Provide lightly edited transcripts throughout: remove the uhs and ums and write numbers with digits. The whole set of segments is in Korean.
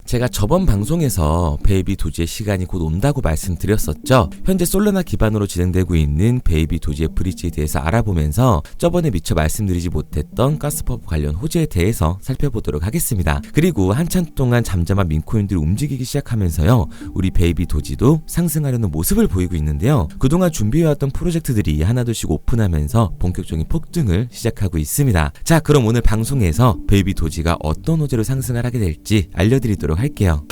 제가 저번 방송에서 베이비 도지의 시간이 곧 온다고 말씀드렸었죠. 현재 솔라나 기반으로 진행되고 있는 베이비 도지의 브릿지에 대해서 알아보면서 저번에 미처 말씀드리지 못했던 가스퍼프 관련 호재에 대해서 살펴보도록 하겠습니다. 그리고 한참 동안 잠잠한 민코인들이 움직이기 시작하면서요, 우리 베이비 도지도 상승하려는 모습을 보이고 있는데요. 그동안 준비해왔던 프로젝트들이 하나둘씩 오픈하면서 본격적인 폭등을 시작하고 있습니다. 자, 그럼 오늘 방송에서 베이비 도지가 어떤 호재로 상승을 하게 될지 알려드리도록 할게요.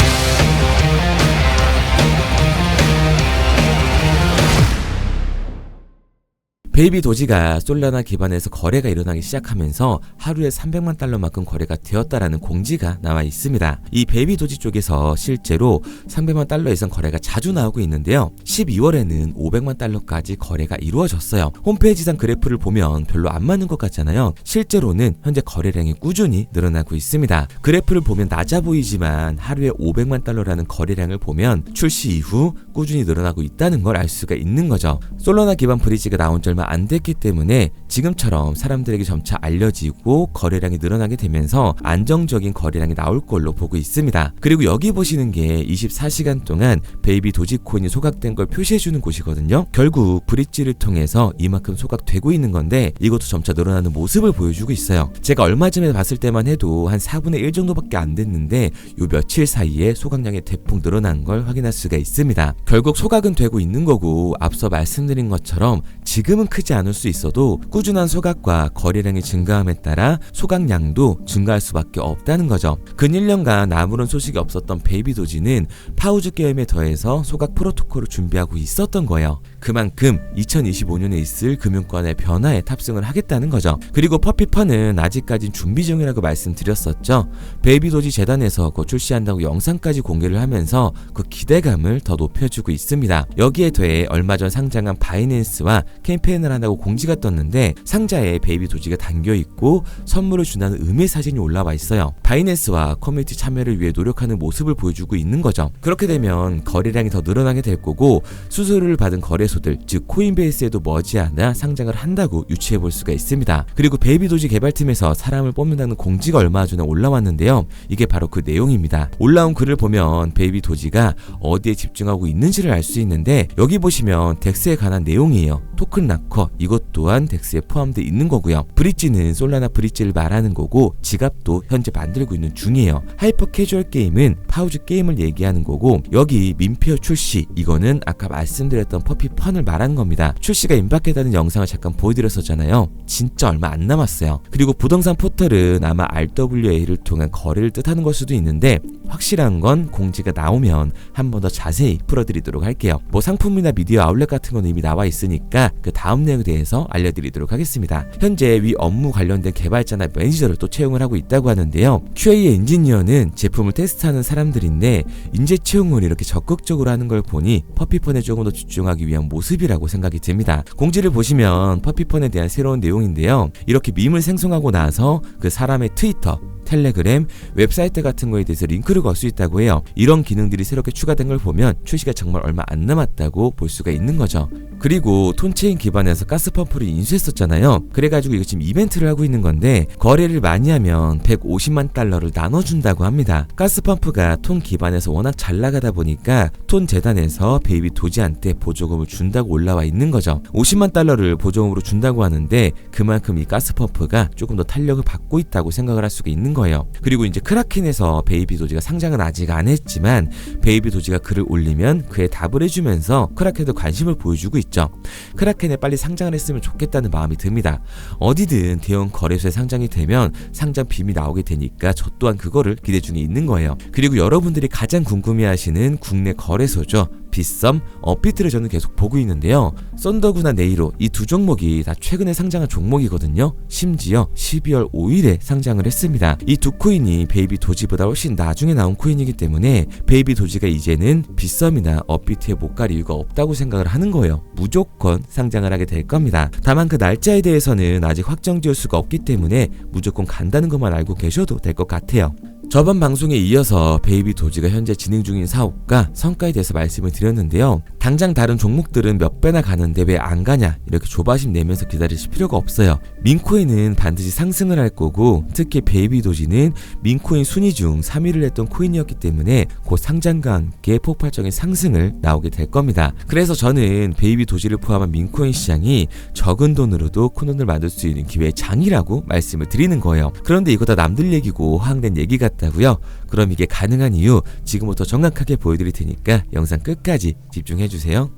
베이비 도지가 솔라나 기반에서 거래가 일어나기 시작하면서 하루에 300만 달러만큼 거래가 되었다라는 공지가 나와 있습니다. 이 베이비 도지 쪽에서 실제로 300만 달러 이상 거래가 자주 나오고 있는데요. 12월에는 500만 달러까지 거래가 이루어졌어요. 홈페이지상 그래프를 보면 별로 안 맞는 것 같잖아요. 실제로는 현재 거래량이 꾸준히 늘어나고 있습니다. 그래프를 보면 낮아 보이지만 하루에 500만 달러라는 거래량을 보면 출시 이후 꾸준히 늘어나고 있다는 걸 알 수가 있는 거죠. 솔라나 기반 브릿지가 나온 지 얼마 안 됐기 때문에 지금처럼 사람들에게 점차 알려지고 거래량이 늘어나게 되면서 안정적인 거래량이 나올 걸로 보고 있습니다. 그리고 여기 보시는 게 24시간 동안 베이비 도지코인이 소각된 걸 표시해주는 곳이거든요. 결국 브릿지를 통해서 이만큼 소각되고 있는 건데 이것도 점차 늘어나는 모습을 보여주고 있어요. 제가 얼마 전에 봤을 때만 해도 한 4분의 1 정도밖에 안 됐는데 요 며칠 사이에 소각량이 대폭 늘어난 걸 확인할 수가 있습니다. 결국 소각은 되고 있는 거고, 앞서 말씀드린 것처럼 지금은 크지 않을 수 있어도 꾸준한 소각과 거래량이 증가함에 따라 소각량도 증가할 수밖에 없다는 거죠. 근 1년간 아무런 소식이 없었던 베이비 도지는 파우즈 게임에 더해서 소각 프로토콜을 준비하고 있었던 거예요. 그만큼 2025년에 있을 금융권의 변화에 탑승을 하겠다는 거죠. 그리고 퍼피펀은 아직까진 준비 중이라고 말씀드렸었죠. 베이비 도지 재단에서 곧 출시한다고 영상까지 공개를 하면서 그 기대감을 더 높여주고 있습니다. 여기에 더해 얼마 전 상장한 바이낸스와 캠페인을 한다고 공지가 떴는데 상자에 베이비 도지가 담겨있고 선물을 준다는 의미 사진이 올라와 있어요. 바이낸스와 커뮤니티 참여를 위해 노력하는 모습을 보여주고 있는 거죠. 그렇게 되면 거래량이 더 늘어나게 될 거고, 수수료를 받은 거래소들, 즉 코인베이스에도 머지않아 상장을 한다고 유추해 볼 수가 있습니다. 그리고 베이비 도지 개발팀에서 사람을 뽑는다는 공지가 얼마 전에 올라왔는데요. 이게 바로 그 내용입니다. 올라온 글을 보면 베이비 도지가 어디에 집중하고 있는지를 알 수 있는데, 여기 보시면 덱스에 관한 내용이에요. 토큰 락커, 이것 또한 덱스에 포함되어 있는 거고요. 브릿지는 솔라나 브릿지를 말하는 거고, 지갑도 현재 만들고 있는 중이에요. 하이퍼 캐주얼 게임은 파우즈 게임을 얘기하는 거고, 여기 민페어 출시, 이거는 아까 말씀드렸던 퍼피펀을 말한 겁니다. 출시가 임박했다는 영상을 잠깐 보여드렸었잖아요. 진짜 얼마 안 남았어요. 그리고 부동산 포털은 아마 RWA를 통한 거래를 뜻하는 걸 수도 있는데, 확실한 건 공지가 나오면 한 번 더 자세히 풀어드리도록 할게요. 뭐 상품이나 미디어 아울렛 같은 건 이미 나와 있으니까 그 다음 내용에 대해서 알려드리도록 하겠습니다. 현재 위 업무 관련된 개발자나 매니저를 또 채용을 하고 있다고 하는데요. QA 엔지니어는 제품을 테스트하는 사람들인데 인재 채용을 이렇게 적극적으로 하는 걸 보니 퍼피펀에 조금 더 집중하기 위한 모습이라고 생각이 듭니다. 공지를 보시면 퍼피펀에 대한 새로운 내용인데요. 이렇게 밈을 생성하고 나서 그 사람의 트위터, 텔레그램, 웹사이트 같은 거에 대해서 링크를 걸 수 있다고 해요. 이런 기능들이 새롭게 추가된 걸 보면 출시가 정말 얼마 안 남았다고 볼 수가 있는 거죠. 그리고 톤체인 기반에서 가스펌프를 인수했었잖아요. 그래가지고 이거 지금 이벤트를 하고 있는 건데, 거래를 많이 하면 150만 달러를 나눠준다고 합니다. 가스펌프가 톤 기반에서 워낙 잘 나가다 보니까 톤 재단에서 베이비 도지한테 보조금을 준다고 올라와 있는 거죠. 50만 달러를 보조금으로 준다고 하는데 그만큼 이 가스펌프가 조금 더 탄력을 받고 있다고 생각을 할 수가 있는 거예요. 그리고 이제 크라켄에서 베이비 도지가 상장은 아직 안 했지만 베이비 도지가 글을 올리면 그에 답을 해주면서 크라켄도 관심을 보여주고 있죠. 크라켄에 빨리 상장을 했으면 좋겠다는 마음이 듭니다. 어디든 대형 거래소에 상장이 되면 상장 빔이 나오게 되니까 저 또한 그거를 기대 중에 있는 거예요. 그리고 여러분들이 가장 궁금해하시는 국내 거래소죠. 빗썸, 업비트를 저는 계속 보고 있는데요. 썬더구나 네이로, 이 두 종목이 다 최근에 상장한 종목이거든요. 심지어 12월 5일에 상장을 했습니다. 이 두 코인이 베이비 도지보다 훨씬 나중에 나온 코인이기 때문에 베이비 도지가 이제는 빗썸이나 업비트에 못 갈 이유가 없다고 생각을 하는 거예요. 무조건 상장을 하게 될 겁니다. 다만 그 날짜에 대해서는 아직 확정지을 수가 없기 때문에 무조건 간다는 것만 알고 계셔도 될 것 같아요. 저번 방송에 이어서 베이비 도지가 현재 진행 중인 사업과 성과에 대해서 말씀을 드렸는데요. 당장 다른 종목들은 몇 배나 가는데 왜 안 가냐 이렇게 조바심 내면서 기다리실 필요가 없어요. 민코인은 반드시 상승을 할 거고, 특히 베이비 도지는 민코인 순위 중 3위를 했던 코인이었기 때문에 곧 상장과 함께 폭발적인 상승을 나오게 될 겁니다. 그래서 저는 베이비 도지를 포함한 민코인 시장이 적은 돈으로도 큰 돈을 만들 수 있는 기회의 장이라고 말씀을 드리는 거예요. 그런데 이거 다 남들 얘기고 허황된 얘기 같다고요? 그럼 이게 가능한 이유 지금부터 정확하게 보여드릴 테니까 영상 끝까지 집중해주세요.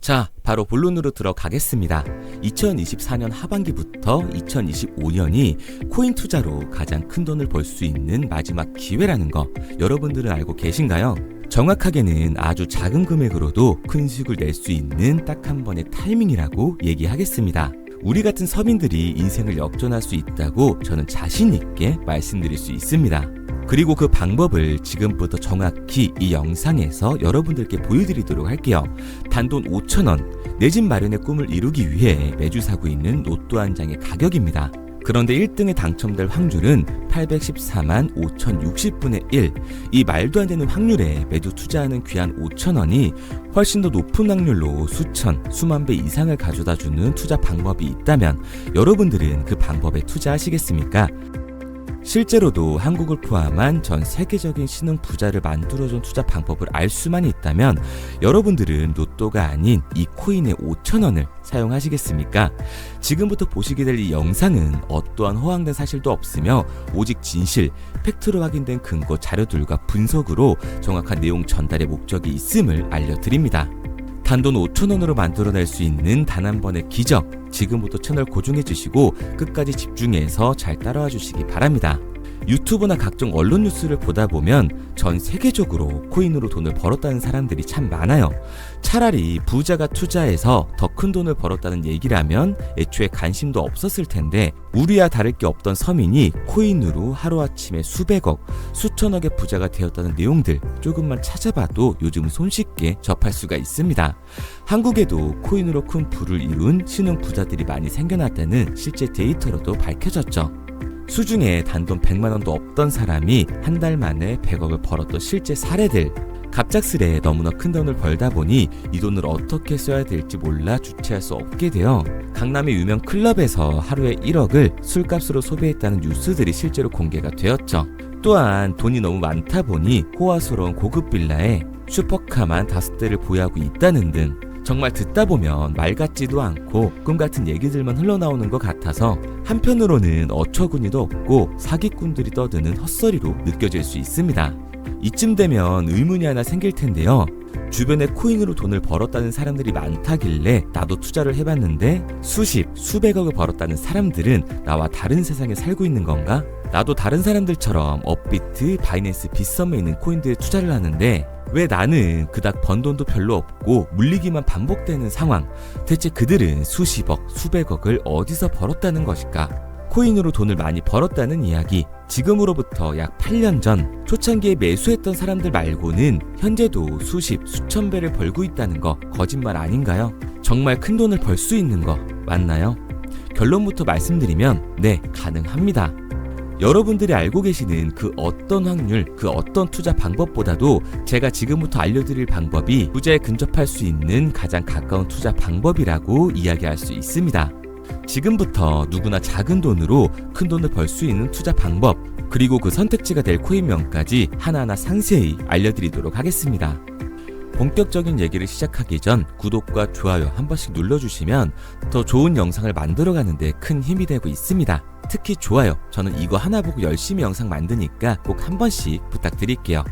자, 바로 본론으로 들어가겠습니다. 2024년 하반기부터 2025년이 코인 투자로 가장 큰 돈을 벌 수 있는 마지막 기회라는 거 여러분들은 알고 계신가요? 정확하게는 아주 작은 금액으로도 큰 수익을 낼 수 있는 딱 한 번의 타이밍이라고 얘기하겠습니다. 우리 같은 서민들이 인생을 역전할 수 있다고 저는 자신 있게 말씀드릴 수 있습니다. 그리고 그 방법을 지금부터 정확히 이 영상에서 여러분들께 보여드리도록 할게요. 단돈 5,000원, 내 집 마련의 꿈을 이루기 위해 매주 사고 있는 로또 한 장의 가격입니다. 그런데 1등에 당첨될 확률은 814만 5060분의 1. 이 말도 안 되는 확률에 매주 투자하는 귀한 5,000원이 훨씬 더 높은 확률로 수천, 수만 배 이상을 가져다 주는 투자 방법이 있다면 여러분들은 그 방법에 투자하시겠습니까? 실제로도 한국을 포함한 전 세계적인 신흥 부자를 만들어준 투자 방법을 알 수만 있다면 여러분들은 로또가 아닌 이 코인의 5,000원을 사용하시겠습니까? 지금부터 보시게 될 이 영상은 어떠한 허황된 사실도 없으며 오직 진실, 팩트로 확인된 근거 자료들과 분석으로 정확한 내용 전달의 목적이 있음을 알려드립니다. 단돈 5,000원으로 만들어낼 수 있는 단 한 번의 기적, 지금부터 채널 고정해 주시고 끝까지 집중해서 잘 따라와 주시기 바랍니다. 유튜브나 각종 언론 뉴스를 보다 보면 전 세계적으로 코인으로 돈을 벌었다는 사람들이 참 많아요. 차라리 부자가 투자해서 더 큰 돈을 벌었다는 얘기라면 애초에 관심도 없었을 텐데, 우리와 다를 게 없던 서민이 코인으로 하루아침에 수백억, 수천억의 부자가 되었다는 내용들 조금만 찾아봐도 요즘 손쉽게 접할 수가 있습니다. 한국에도 코인으로 큰 부를 이룬 신흥 부자들이 많이 생겨났다는 실제 데이터로도 밝혀졌죠. 수중에 단돈 100만원도 없던 사람이 한 달 만에 100억을 벌었던 실제 사례들. 갑작스레 너무나 큰 돈을 벌다 보니 이 돈을 어떻게 써야 될지 몰라 주체할 수 없게 되어 강남의 유명 클럽에서 하루에 1억을 술값으로 소비했다는 뉴스들이 실제로 공개가 되었죠. 또한 돈이 너무 많다 보니 호화스러운 고급 빌라에 슈퍼카만 5대를 보유하고 있다는 등 정말 듣다 보면 말 같지도 않고 꿈 같은 얘기들만 흘러나오는 것 같아서 한편으로는 어처구니도 없고 사기꾼들이 떠드는 헛소리로 느껴질 수 있습니다. 이쯤 되면 의문이 하나 생길 텐데요. 주변에 코인으로 돈을 벌었다는 사람들이 많다길래 나도 투자를 해봤는데 수십, 수백억을 벌었다는 사람들은 나와 다른 세상에 살고 있는 건가? 나도 다른 사람들처럼 업비트, 바이낸스, 빗썸에 있는 코인들에 투자를 하는데 왜 나는 그닥 번 돈도 별로 없고 물리기만 반복되는 상황? 대체 그들은 수십억, 수백억을 어디서 벌었다는 것일까? 코인으로 돈을 많이 벌었다는 이야기, 지금으로부터 약 8년 전 초창기에 매수했던 사람들 말고는 현재도 수십, 수천 배를 벌고 있다는 거 거짓말 아닌가요? 정말 큰 돈을 벌 수 있는 거 맞나요? 결론부터 말씀드리면 네, 가능합니다. 여러분들이 알고 계시는 그 어떤 확률, 그 어떤 투자 방법보다도 제가 지금부터 알려드릴 방법이 부자에 근접할 수 있는 가장 가까운 투자 방법이라고 이야기할 수 있습니다. 지금부터 누구나 작은 돈으로 큰 돈을 벌 수 있는 투자 방법, 그리고 그 선택지가 될 코인명까지 하나하나 상세히 알려드리도록 하겠습니다. 본격적인 얘기를 시작하기 전 구독과 좋아요 한 번씩 눌러주시면 더 좋은 영상을 만들어가는 데 큰 힘이 되고 있습니다. 특히 좋아요, 저는 이거 하나 보고 열심히 영상 만드니까 꼭 한 번씩 부탁드릴게요.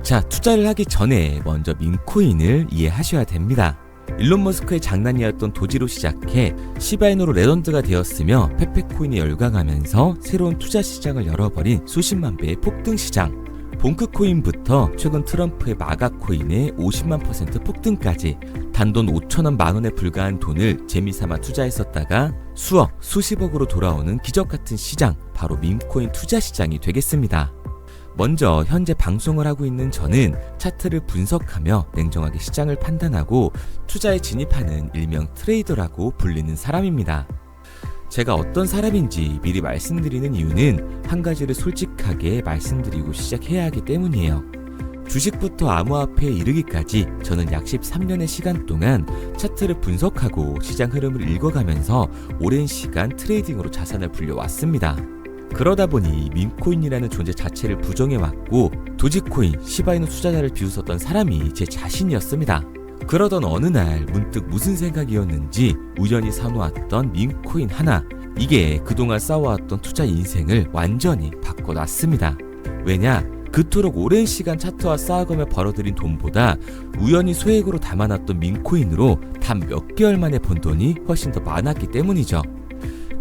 자, 투자를 하기 전에 먼저 민코인을 이해하셔야 됩니다. 일론 머스크의 장난이었던 도지로 시작해 시바이누로 레전드가 되었으며 페페코인에 열광하면서 새로운 투자 시장을 열어버린 수십만 배의 폭등 시장. 봉크코인부터 최근 트럼프의 마가코인의 50만% 폭등까지 단돈 5천원 만원에 불과한 돈을 재미삼아 투자했었다가 수억, 수십억으로 돌아오는 기적같은 시장, 바로 밈코인 투자 시장이 되겠습니다. 먼저 현재 방송을 하고 있는 저는 차트를 분석하며 냉정하게 시장을 판단하고 투자에 진입하는 일명 트레이더라고 불리는 사람입니다. 제가 어떤 사람인지 미리 말씀드리는 이유는 한 가지를 솔직하게 말씀드리고 시작해야 하기 때문이에요. 주식부터 암호화폐에 이르기까지 저는 약 13년의 시간 동안 차트를 분석하고 시장 흐름을 읽어가면서 오랜 시간 트레이딩으로 자산을 불려왔습니다. 그러다 보니 민코인이라는 존재 자체를 부정해왔고 도지코인, 시바이누 투자자를 비웃었던 사람이 제 자신이었습니다. 그러던 어느 날 문득 무슨 생각이었는지 우연히 사놓았던 민코인 하나, 이게 그동안 쌓아왔던 투자 인생을 완전히 바꿔놨습니다. 왜냐? 그토록 오랜 시간 차트와 쌓아가며 벌어들인 돈보다 우연히 소액으로 담아놨던 민코인으로 단 몇 개월 만에 번 돈이 훨씬 더 많았기 때문이죠.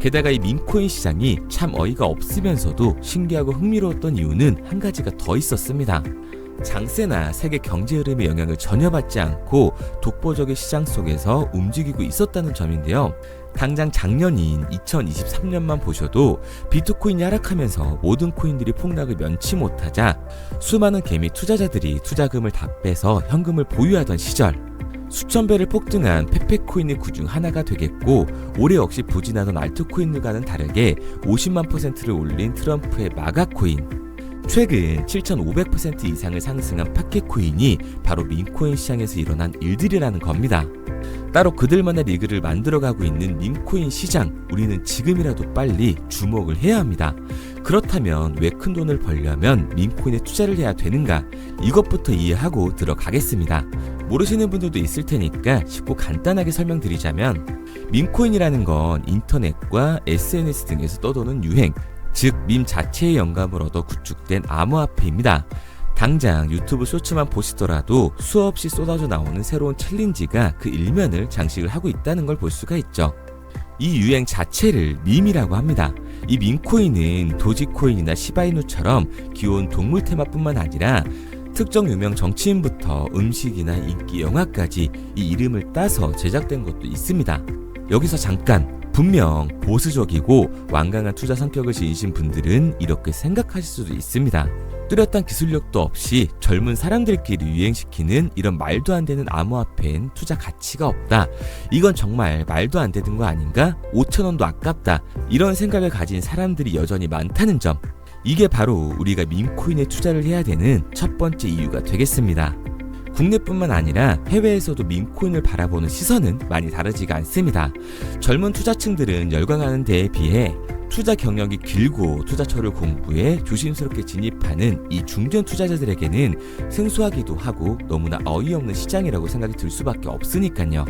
게다가 이 민코인 시장이 참 어이가 없으면서도 신기하고 흥미로웠던 이유는 한 가지가 더 있었습니다. 장세나 세계 경제 흐름의 영향을 전혀 받지 않고 독보적인 시장 속에서 움직이고 있었다는 점인데요. 당장 작년인 2023년만 보셔도 비트코인이 하락하면서 모든 코인들이 폭락을 면치 못하자 수많은 개미 투자자들이 투자금을 다 빼서 현금을 보유하던 시절, 수천 배를 폭등한 페페코인이 그중 하나가 되겠고, 올해 역시 부진하던 알트코인들과는 다르게 50만 %를 올린 트럼프의 마가코인, 최근 7,500% 이상을 상승한 파켓코인이 바로 민코인 시장에서 일어난 일들이라는 겁니다. 따로 그들만의 리그를 만들어가고 있는 민코인 시장, 우리는 지금이라도 빨리 주목을 해야 합니다. 그렇다면 왜 큰 돈을 벌려면 민코인에 투자를 해야 되는가? 이것부터 이해하고 들어가겠습니다. 모르시는 분들도 있을 테니까 쉽고 간단하게 설명드리자면, 민코인이라는 건 인터넷과 SNS 등에서 떠도는 유행, 즉 밈 자체의 영감을 얻어 구축된 암호화폐입니다. 당장 유튜브 쇼츠만 보시더라도 수없이 쏟아져 나오는 새로운 챌린지가 그 일면을 장식을 하고 있다는 걸 볼 수가 있죠. 이 유행 자체를 밈이라고 합니다. 이 밈코인은 도지코인이나 시바이누처럼 귀여운 동물 테마뿐만 아니라 특정 유명 정치인부터 음식이나 인기 영화까지 이 이름을 따서 제작된 것도 있습니다. 여기서 잠깐, 분명 보수적이고 완강한 투자 성격을 지니신 분들은 이렇게 생각하실 수도 있습니다. 뚜렷한 기술력도 없이 젊은 사람들끼리 유행시키는 이런 말도 안 되는 암호화폐엔 투자 가치가 없다. 이건 정말 말도 안 되는 거 아닌가? 5,000원도 아깝다. 이런 생각을 가진 사람들이 여전히 많다는 점. 이게 바로 우리가 밈코인에 투자를 해야 되는 첫 번째 이유가 되겠습니다. 국내뿐만 아니라 해외에서도 밈코인을 바라보는 시선은 많이 다르지가 않습니다. 젊은 투자층들은 열광하는 데에 비해 투자 경력이 길고 투자처를 공부해 조심스럽게 진입하는 이 중견 투자자들에게는 생소하기도 하고 너무나 어이없는 시장이라고 생각이 들 수밖에 없으니까요.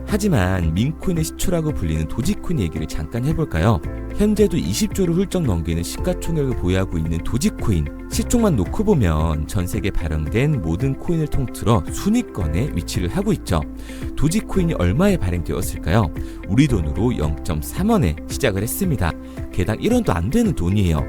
하지만 밈코인의 시초라고 불리는 도지코인 얘기를 잠깐 해볼까요? 현재도 20조를 훌쩍 넘기는 시가총액을 보유하고 있는 도지코인, 시총만 놓고 보면 전 세계 발행된 모든 코인을 통틀어 순위권에 위치를 하고 있죠. 도지코인이 얼마에 발행되었을까요? 우리 돈으로 0.3원에 시작을 했습니다. 개당 1원도 안 되는 돈이에요.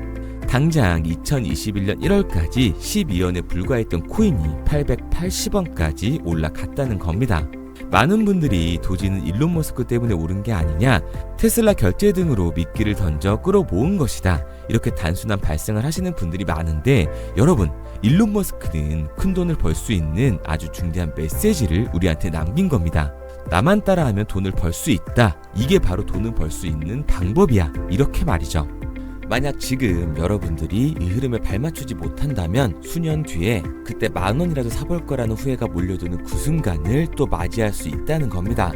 당장 2021년 1월까지 12원에 불과했던 코인이 880원까지 올라갔다는 겁니다. 많은 분들이 도지는 일론 머스크 때문에 오른 게 아니냐, 테슬라 결제 등으로 미끼를 던져 끌어모은 것이다, 이렇게 단순한 발생을 하시는 분들이 많은데, 여러분, 일론 머스크는 큰 돈을 벌 수 있는 아주 중대한 메시지를 우리한테 남긴 겁니다. 나만 따라하면 돈을 벌 수 있다. 이게 바로 돈을 벌 수 있는 방법이야. 이렇게 말이죠. 만약 지금 여러분들이 이 흐름에 발맞추지 못한다면 수년 뒤에 그때 10,000원이라도 사볼 거라는 후회가 몰려드는 그 순간을 또 맞이할 수 있다는 겁니다.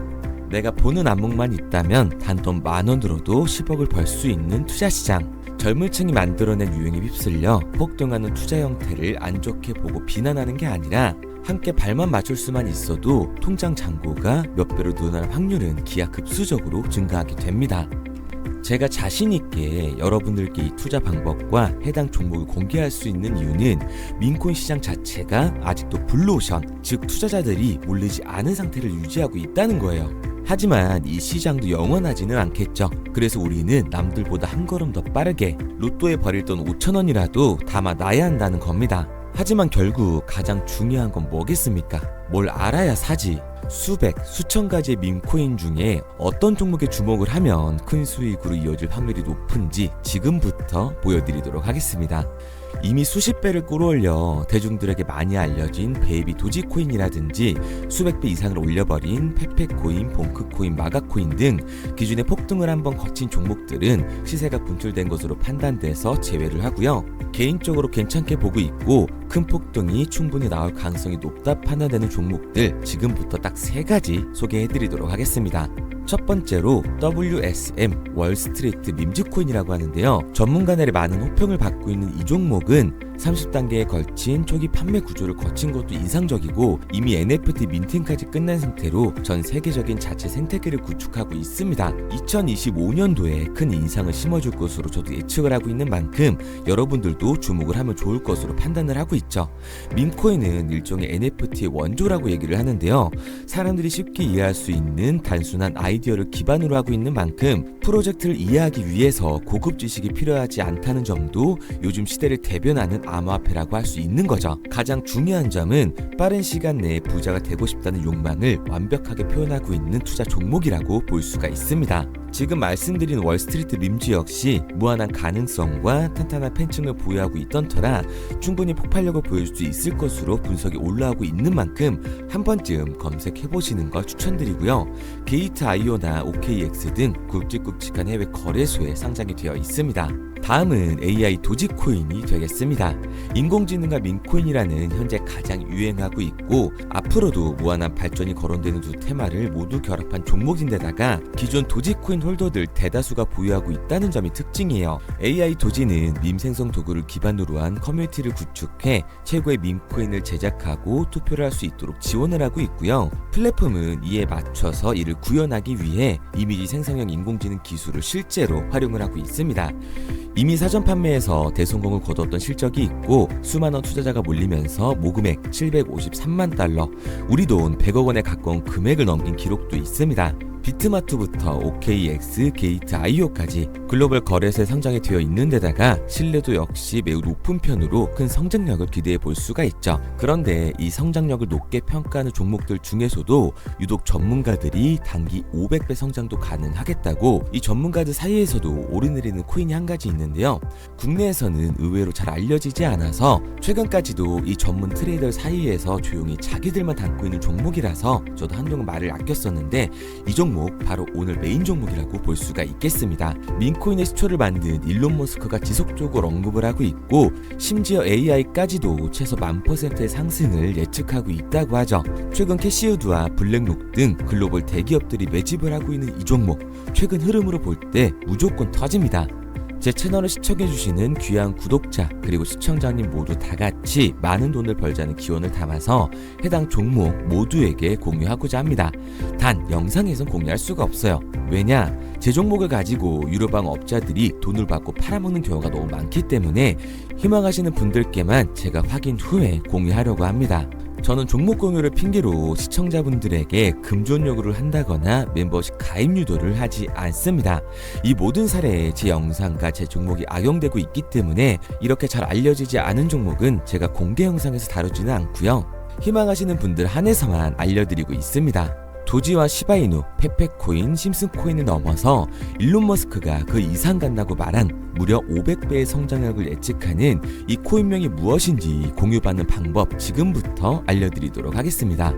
내가 보는 안목만 있다면 단돈 10,000원 들어도 10억을 벌 수 있는 투자시장, 젊은 층이 만들어낸 유행에 휩쓸려 폭등하는 투자 형태를 안 좋게 보고 비난하는 게 아니라 함께 발만 맞출 수만 있어도 통장 잔고가 몇 배로 늘어날 확률은 기하급수적으로 증가하게 됩니다. 제가 자신있게 여러분들께 이 투자 방법과 해당 종목을 공개할 수 있는 이유는 민코인 시장 자체가 아직도 블루오션, 즉 투자자들이 몰리지 않은 상태를 유지하고 있다는 거예요. 하지만 이 시장도 영원하지는 않겠죠. 그래서 우리는 남들보다 한 걸음 더 빠르게 로또에 버릴 돈 5,000원이라도 담아놔야 한다는 겁니다. 하지만 결국 가장 중요한 건 뭐겠습니까? 뭘 알아야 사지. 수백, 수천 가지의 밈코인 중에 어떤 종목에 주목을 하면 큰 수익으로 이어질 확률이 높은지 지금부터 보여드리도록 하겠습니다. 이미 수십 배를 끌어올려 대중들에게 많이 알려진 베이비 도지코인이라든지 수백 배 이상을 올려버린 페페코인, 봉크코인, 마가코인 등 기존의 폭등을 한번 거친 종목들은 시세가 분출된 것으로 판단돼서 제외를 하고요. 개인적으로 괜찮게 보고 있고 큰 폭등이 충분히 나올 가능성이 높다 판단되는 종목들 지금부터 딱 3가지 소개해드리도록 하겠습니다. 첫 번째로 WSM 월스트리트 밈즈코인이라고 하는데요. 전문가들의 많은 호평을 받고 있는 이 종목은 30단계에 걸친 초기 판매 구조를 거친 것도 인상적이고 이미 NFT 민팅까지 끝난 상태로 전 세계적인 자체 생태계를 구축하고 있습니다. 2025년도에 큰 인상을 심어줄 것으로 저도 예측을 하고 있는 만큼 여러분들도 주목을 하면 좋을 것으로 판단을 하고 있죠. 밈코인은 일종의 NFT의 원조라고 얘기를 하는데요. 사람들이 쉽게 이해할 수 있는 단순한 아이디어를 기반으로 하고 있는 만큼 프로젝트를 이해하기 위해서 고급 지식이 필요하지 않다는 점도 요즘 시대를 대변하는 암호화폐라고 할 수 있는 거죠. 가장 중요한 점은 빠른 시간 내에 부자가 되고 싶다는 욕망을 완벽하게 표현하고 있는 투자 종목이라고 볼 수가 있습니다. 지금 말씀드린 월스트리트 밈즈 역시 무한한 가능성과 탄탄한 팬층을 보유하고 있던 터라 충분히 폭발력을 보여줄 수 있을 것으로 분석이 올라오고 있는 만큼 한 번쯤 검색해보시는 걸 추천드리고요. 게이트.io나 OKX 등 굵직굵직한 해외 거래소에 상장이 되어 있습니다. 다음은 AI 도지코인이 되겠습니다. 인공지능과 민코인이라는 현재 가장 유행하고 있고 앞으로도 무한한 발전이 거론되는 두 테마를 모두 결합한 종목인데다가 기존 도지코인 홀더들 대다수가 보유하고 있다는 점이 특징이에요. AI 도지는 밈 생성 도구를 기반으로 한 커뮤니티를 구축해 최고의 밈코인을 제작하고 투표를 할 수 있도록 지원을 하고 있고요. 플랫폼은 이에 맞춰서 이를 구현하기 위해 이미지 생성형 인공지능 기술을 실제로 활용을 하고 있습니다. 이미 사전 판매에서 대성공을 거뒀던 실적이 있고 수만원 투자자가 몰리면서 모금액 753만 달러, 우리 돈 100억 원에 가까운 금액을 넘긴 기록도 있습니다. 비트마트부터 OKX, 게이트.io까지 글로벌 거래소에 상장이 되어 있는 데다가 신뢰도 역시 매우 높은 편으로 큰 성장력을 기대해 볼 수가 있죠. 그런데 이 성장력을 높게 평가하는 종목들 중에서도 유독 전문가들이 단기 500배 성장도 가능하겠다고 이 전문가들 사이에서도 오르내리는 코인이 한 가지 있는데요. 국내에서는 의외로 잘 알려지지 않아서 최근까지도 이 전문 트레이더 사이에서 조용히 자기들만 담고 있는 종목이라서 저도 한동안 말을 아꼈었는데 이 종목 바로 오늘 메인 종목이라고 볼 수가 있겠습니다. 민코인의 시초를 만든 일론 머스크가 지속적으로 언급을 하고 있고 심지어 AI까지도 최소 1000%의 상승을 예측하고 있다고 하죠. 최근 캐시우드와 블랙록 등 글로벌 대기업들이 매집을 하고 있는 이 종목 최근 흐름으로 볼 때 무조건 터집니다. 제 채널을 시청해주시는 귀한 구독자 그리고 시청자님 모두 다같이 많은 돈을 벌자는 기원을 담아서 해당 종목 모두에게 공유하고자 합니다. 단 영상에선 공유할 수가 없어요. 왜냐? 제 종목을 가지고 유료방 업자들이 돈을 받고 팔아먹는 경우가 너무 많기 때문에 희망하시는 분들께만 제가 확인 후에 공유하려고 합니다. 저는 종목 공유를 핑계로 시청자분들에게 금전 요구를 한다거나 멤버십 가입 유도를 하지 않습니다. 이 모든 사례에 제 영상과 제 종목이 악용되고 있기 때문에 이렇게 잘 알려지지 않은 종목은 제가 공개 영상에서 다루지는 않고요. 희망하시는 분들 한해서만 알려드리고 있습니다. 도지와 시바이누, 페페코인, 심슨코인을 넘어서 일론 머스크가 그 이상 간다고 말한 무려 500배의 성장력을 예측하는 이 코인명이 무엇인지 공유받는 방법 지금부터 알려드리도록 하겠습니다.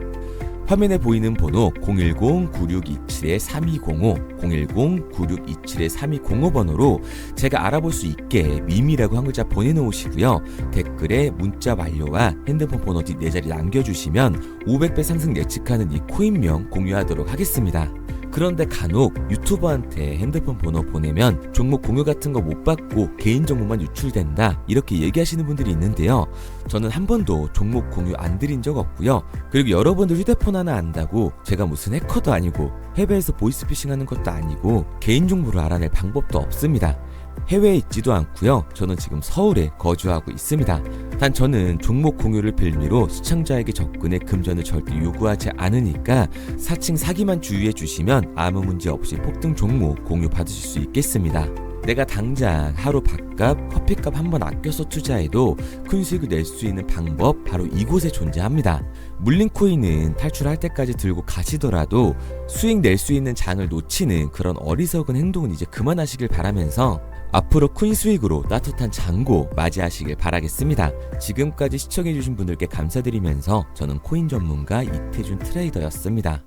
화면에 보이는 번호 010-9627-3205, 010-9627-3205 번호로 제가 알아볼 수 있게 밈이라고 한 글자 보내놓으시고요. 댓글에 문자 완료와 핸드폰 번호 뒷 4자리 남겨주시면 500배 상승 예측하는 이 코인명 공유하도록 하겠습니다. 그런데 간혹 유튜버한테 핸드폰 번호 보내면 종목 공유 같은 거 못 받고 개인정보만 유출된다 이렇게 얘기하시는 분들이 있는데요. 저는 한 번도 종목 공유 안 드린 적 없고요. 그리고 여러분들 휴대폰 하나 안다고 제가 무슨 해커도 아니고 해외에서 보이스피싱 하는 것도 아니고 개인정보를 알아낼 방법도 없습니다. 해외에 있지도 않고요. 저는 지금 서울에 거주하고 있습니다. 단 저는 종목 공유를 빌미로 시청자에게 접근의 금전을 절대 요구하지 않으니까 사칭 사기만 주의해 주시면 아무 문제 없이 폭등 종목 공유 받으실 수 있겠습니다. 내가 당장 하루 밥값, 커피값 한번 아껴서 투자해도 큰 수익을 낼 수 있는 방법 바로 이곳에 존재합니다. 물린 코인은 탈출할 때까지 들고 가시더라도 수익 낼 수 있는 장을 놓치는 그런 어리석은 행동은 이제 그만하시길 바라면서 앞으로 큰 수익으로 따뜻한 잔고 맞이하시길 바라겠습니다. 지금까지 시청해주신 분들께 감사드리면서 저는 코인 전문가 이태준 트레이더였습니다.